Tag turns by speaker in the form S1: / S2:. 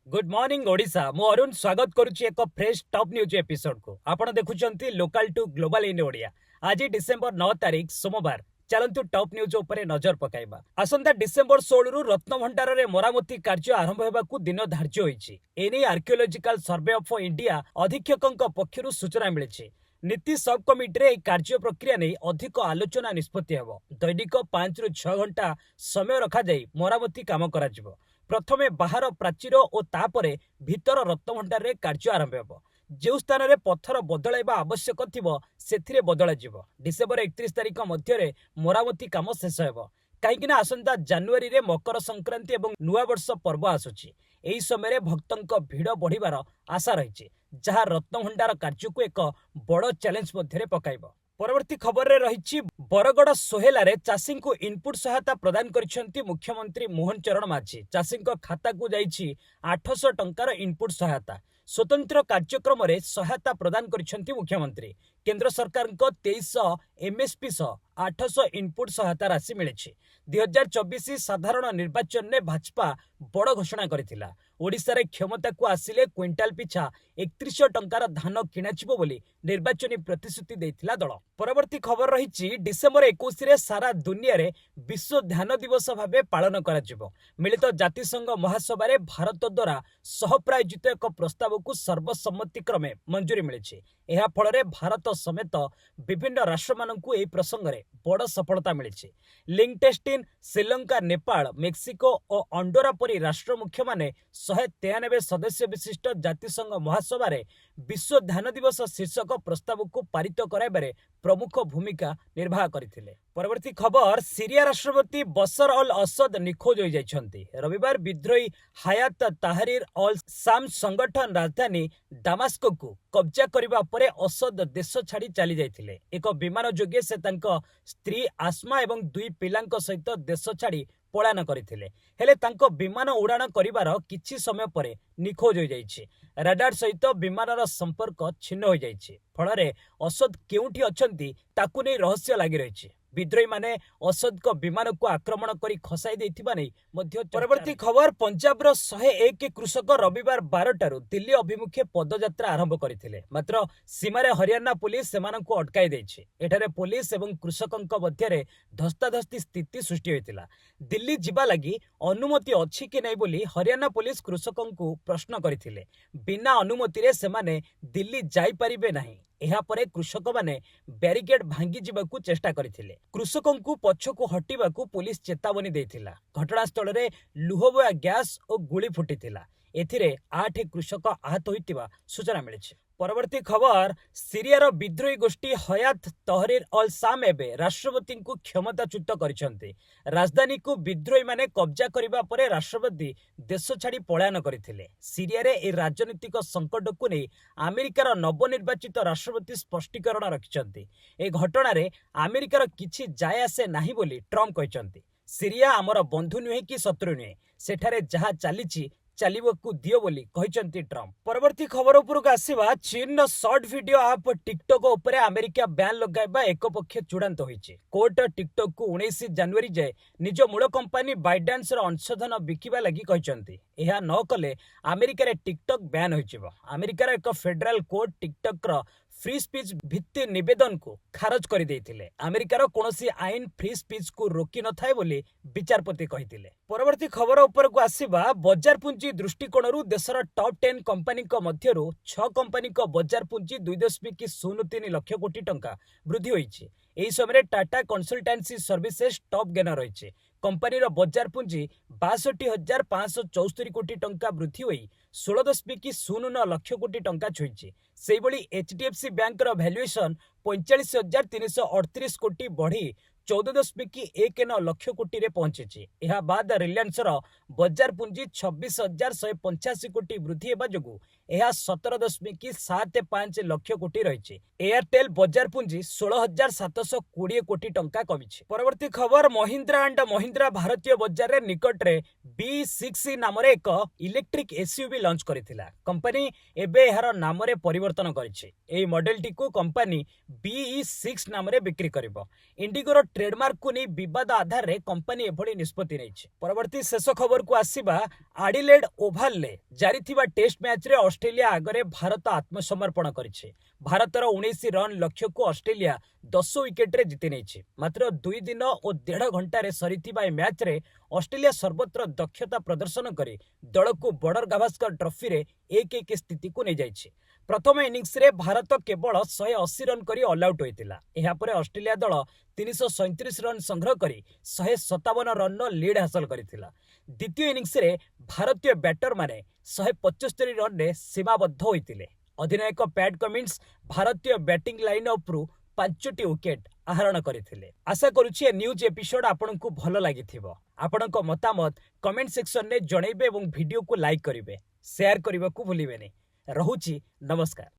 S1: Good morning Odisha मु अरुण स्वागत करुच्ची एक फ्रेश टॉप न्यूज एपिसोड को आपण देखुचंती local to global in Odia. आज डिसेंबर 9 तारीख सोमवार। चलंतु टॉप न्यूज उपरे नजर पकाइबा। आसंता डिसेंबर 16 रु रत्नभंडार रे मरामती कार्य आरंभ हेबाकू दिन धार्य होईची। एनी आर्कियोलॉजिकल सर्वे ऑफ इंडिया अधीक्षकंक पक्षरु सूचना मिलिछि। नीति सब कमिटी रे कार्य प्रक्रिया नहीं अधिक आलोचना निष्पत्ति हेबो। दैनिक 5 रु 6 घंटा समय रखा जाई मरामती काम करा जिवो। प्रथमे बाहर प्राचीर और तापरे भीतर रत्नभंडार रे कार्य आरंभ हेबो। जो स्थान रे पत्थर बदलाइबा आवश्यक थिबो सेथिरे बदला जिवो। डिसेंबर 31 तारिख मध्य मरामती काम शेष हेबो। कहीं आसंता जानुआरी रे मकर संक्रांति एवं नुआ वर्ष पर्व आसुची। एही समय भक्तंक भिड़ बढ़िबार आशा रही जहाँ रत्नभंडार कार्य को एक बड़ चैलेंज मध्य पकाइबो। परवर्ती खबर रे रही बरगड़ सोहेलारे चाषी को इनपुट सहायता प्रदान करिसेंती मुख्यमंत्री मोहन चरण माझी। चाषी खाता को जाइछि 800 टंकार इनपुट सहायता। स्वतंत्र कार्यक्रम रे सहायता प्रदान करिसेंती मुख्यमंत्री। केंद्र सरकार 2300 एमएसपी सह 800 इनपुट सहायता राशि मिली। 2024 साधारण निर्वाचन में भाजपा बड़ घोषणा करथिला। ओडिशा रे क्षमता को आसिले क्विंटाल पिछा 3100 टंकार धान किणाजिबो बोली निर्वाचनी प्रतिश्रुति देथिला दल। परवर्ती खबर रही डिसेंबर 21 रे सारा दुनिया रे विश्व ध्यान दिवस भाबे पालन करा जिवो। मिलित जातिसंघ महासभा रे भारत द्वारा सहप्रायोजित एक प्रस्ताव को सर्वसम्मति क्रमे मंजूरी मिली। एहा फल रे भारत समेत विभिन्न राष्ट्र मानकु एही प्रसंग रे बड़ सफलता मिली। लिंकटेस्टिन, श्रीलंका, नेपाल, मेक्सिको और अंडोरा परी राष्ट्र मुख्य माने 193 सदस्य विशिष्ट जातिसंघ महासभा रे विश्व ध्यान दिवस शीर्षक प्रस्ताव को पारित कराइबारे प्रमुख भूमिका निर्वाह करथिले। परवर्ती खबर सीरिया राष्ट्रपति बशर अल असद निखोज हो जाइछन्ती। रविवार विद्रोही हायात ताहरीर अल शाम संगठन राजधानी दामास्को को कब्जा करिबा परे असद देश छाड़ी चली जाइथिले। एक विमान जोगे से तांको स्त्री आस्मा एवं 2 पिलांक सहित देश छाड़ी पलायन करथिले। हेले तांको विमान उड़ान करिबार किछि समय परे निखोज हो जाइछि। राडार सहित विमानर संपर्क छिन्न हो जाइछि। फଳରେ असद केउठी अछंती ताकु नै रहस्य लागि रहिछि। विद्रोही माने असद को विमान को आक्रमण करी खसाई देथिबा नै मध्य। परवर्ती खबर पंजाब रो 101 कृषक रविवार 12टारु दिल्ली अभिमुखे पदयात्रा आरंभ करथिले। मात्र सीमारे हरियाणा पुलिस सेमानंकु अटकाई दैछि। एठारे पुलिस एवं कृषकंक मध्यरे धस्ताधस्ती स्थिति सृष्टि होइतिला। दिल्ली जिबा लागि अनुमति अछि कि नै बोली हरियाणा पुलिस कृषकंकु प्रश्न करथिले। बिना अनुमति रे सेमाने दिल्ली जाई परिबे नाही। एहा परे कृषक माने बैरिकेड भांगी जिबाकू चेष्टा करथिले। कृषकंकु पछकु हटिबाकू पुलिस चेतावनी देथिला। घटनास्थल रे लुहबोया गैस और गुली फुटिथिला। एथिरे 8 कृषक आहत होइतिबा सूचना मिलिछि। परवर्ती खबर सीरियार विद्रोही गोष्ठी हयात तहरीर अल शाम एबे राष्ट्रपति को क्षमताच्युत करिसेंती। राजधानी को विद्रोही माने कब्जा करिबा परे राष्ट्रपति देश छाड़ी पलायन करथिले। सीरिया रे ए राजनीतिक संकट को नै अमेरिकार नवनिर्वाचित राष्ट्रपति स्पष्टीकरण रखिसेंती। ए घटना रे अमेरिकार किछि जाय आसे नाही बोली ट्रम्प कहिसेंती। सीरिया हमर बंधु नुहे कि शत्रु नुहे, सेठारे जहा चालिछि चलिबकू दियो बोली कहिसेंती ट्रम्प। परवर्ती खबर उपरक आसीबा चीन शॉर्ट वीडियो ऐप टिकटॉक उपरे अमेरिका बैन लगाइबा एक पक्ष चूड़ांत होईछि। कोर्ट टिकटॉक को 19 जनवरी जाए निज मूल कंपनी बाइडांस रो अंशधन बिकिबा लागि कहिसेंती। एहा न कले अमेरिका रे टिकटॉक बैन होइजिबो। अमेरिकार एक फेडरल कोर्ट टिकटॉक रो फ्री स्पीच भित्ति निवेदन को खारज कर देथिले। अमेरिकार कोनोसी आईन फ्री स्पीच को रोकी न थाए बोली विचारपति कहिथिले। परवर्ती खबर ऊपर को आसीबा बजार पुंजी दृष्टिकोणरू देशर टॉप 10 कंपनी को मध्यरू 6 कंपनी को बजार पुंजी 2.03 लाख कोटी टंका वृद्धि होईछि। एही समय Tata consultancy services top gainer रहिछि। कंपनी रो बजार पुंजी 62,574 कोटी टंका वृद्धि होई 16.09 लाख कोटी टंका छुईछि। सेही बळी एचडीएफसी बैंक रो वैल्यूएशन 45,338 कोटी बढ़ी 14.19 लाख कोटी रे पहुंची। यह बाद रिलायंस रो बजार पुंजी 26,185 कोटी वृद्धि हेबा जोगु यह 17.75 लाख कोटी रही। एयरटेल बजार पुंजी 16,720 कोटी टंका कमिछि। परवर्ती खबर महिंद्रा एंड महिंद्रा भारतीय बजार रे निकट रे B6 नाम रे एक इलेक्ट्रिक एसयूवी लॉन्च करिथिला। कंपनी एबे एहार नाम रे परिवर्तन करिछि। एही मॉडल टी को कंपनी BE6 नाम रे बिक्री करिवो। इंडिगो रो ट्रेडमार्क को नहीं विवाद आधार रे कंपनी एभली निष्पत्ति नहीं। परवर्ती शेष खबर को आसीबा एडिलेड ओभाल ले जारी थिबा टेस्ट मैच रे ऑस्ट्रेलिया आगरे भारत आत्मसमर्पण करिছে। भारतर 19 रन लक्ष्य को ऑस्ट्रेलिया 10 विकेट रे जीति नहीं। मात्र 2 दिन और 1.5 घंटा रे सरीथिबा ए मैच रे ऑस्ट्रेलिया सर्वत्र दक्षता प्रदर्शन करी दल को बॉर्डर गावस्कर ट्रॉफी रे 1-1 स्थिति को नहीं जाइछि। प्रथम इनिंग्स रे भारत केवल 180 रन करी ऑल आउट होइतिला। एहा परे ऑस्ट्रेलिया दल 337 रन संग्रह करी 157 रन लीड हासिल करितिला। द्वितीय इनिंग्स रे भारतीय बैटर माने 175 रन रे सीमाबद्ध होइतिले। अधिनायक पैट कमिंस भारतीय बैटिंग लाइनअप रु 5टी विकेट आहरण करथिले। आशा करूछि ए न्यूज एपिसोड आपनकु भलो लागिथिबो। आपनक मतामत कमेंट सेक्शन ने जणैबे एवं वीडियो को लाइक करिवे, शेयर करबाकू भूलिबेनी। रहुछि नमस्कार।